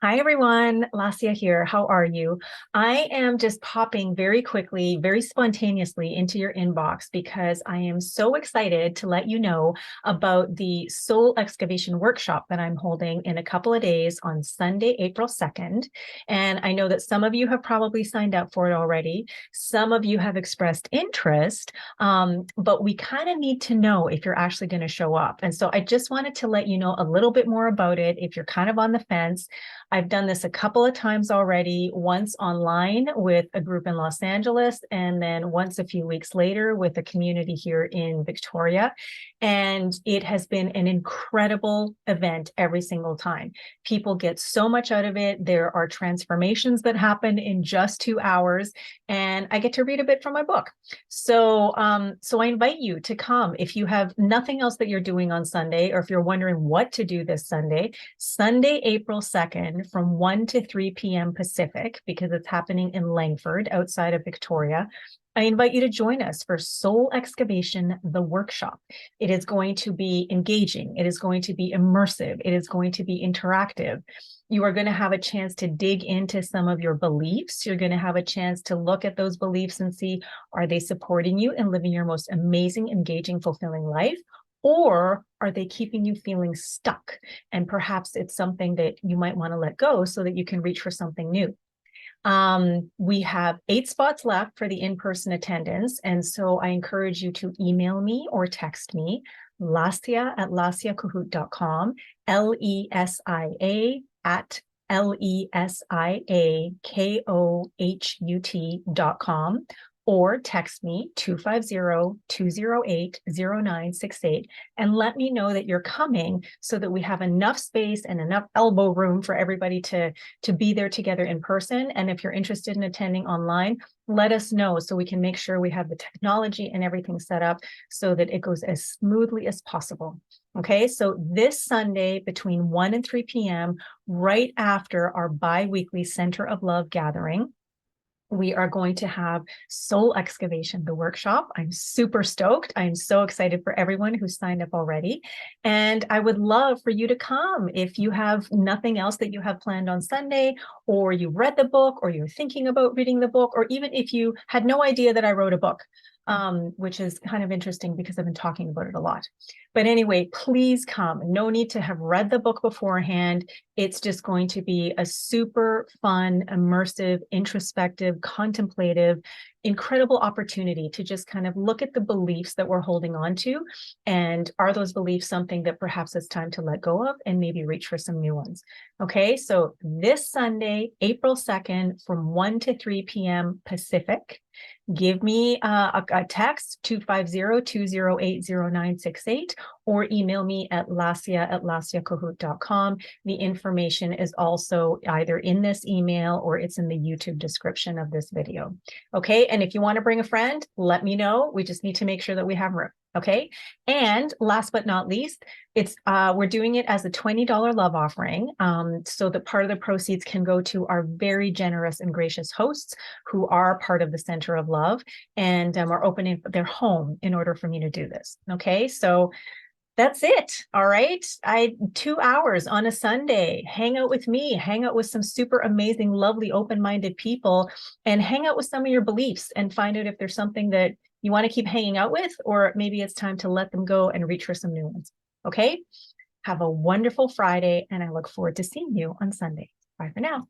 Hi everyone, Lesia here. How are you? I am just popping very quickly, very spontaneously into your inbox because I am so excited to let you know about the soul excavation workshop that I'm holding in a couple of days on Sunday, April 2nd. And I know that some of you have probably signed up for it already. Some of you have expressed interest, but we kind of need to know if you're actually going to show up. And so I just wanted to let you know a little bit more about it if you're kind of on the fence. I've done this a couple of times already, once online with a group in Los Angeles, and then once a few weeks later with a community here in Victoria. And it has been an incredible event every single time. People get so much out of it. There are transformations that happen in just 2 hours, and I get to read a bit from my book. So I invite you to come if you have nothing else that you're doing on Sunday, or if you're wondering what to do this Sunday. Sunday, April 2nd, from 1 to 3 p.m. Pacific, because it's happening in Langford, outside of Victoria. I invite you to join us for Soul Excavation, the workshop. It is going to be engaging. It is going to be immersive. It is going to be interactive. You are going to have a chance to dig into some of your beliefs. You're going to have a chance to look at those beliefs and see, are they supporting you in living your most amazing, engaging, fulfilling life? Or are they keeping you feeling stuck? And perhaps it's something that you might want to let go so that you can reach for something new. We have 8 spots left for the in-person attendance. And so I encourage you to email me or text me, Lesia at lesiakohout.com, Lesia at LESIAKOHUT.com, or text me 250-208-0968 and let me know that you're coming so that we have enough space and enough elbow room for everybody to be there together in person. And if you're interested in attending online, let us know so we can make sure we have the technology and everything set up so that it goes as smoothly as possible. Okay, so this Sunday between 1 and 3 p.m., right after our bi-weekly Center of Love gathering, we are going to have Soul Excavation, the workshop. I'm super stoked. I'm so excited for everyone who's signed up already. And I would love for you to come if you have nothing else that you have planned on Sunday, or you read the book, or you're thinking about reading the book, or even if you had no idea that I wrote a book, which is kind of interesting because I've been talking about it a lot. But anyway, please come. No need to have read the book beforehand. It's just going to be a super fun, immersive, introspective, contemplative, incredible opportunity to just kind of look at the beliefs that we're holding on to. And are those beliefs something that perhaps it's time to let go of and maybe reach for some new ones? Okay, so this Sunday, April 2nd, from 1 to 3 p.m. Pacific, give me a text, 250-208-0968, or email me at lesiakohout.com. The information is also either in this email or it's in the YouTube description of this video. Okay, and if you want to bring a friend, let me know. We just need to make sure that we have room. Okay, and last but not least, it's we're doing it as a $20 love offering, so that part of the proceeds can go to our very generous and gracious hosts who are part of the Center of Love, and are opening their home in order for me to do this. Okay, so that's it. All right. 2 hours on a Sunday. Hang out with me, hang out with some super amazing, lovely, open-minded people, and hang out with some of your beliefs and find out if there's something that you want to keep hanging out with, or maybe it's time to let them go and reach for some new ones. Okay. Have a wonderful Friday, and I look forward to seeing you on Sunday. Bye for now.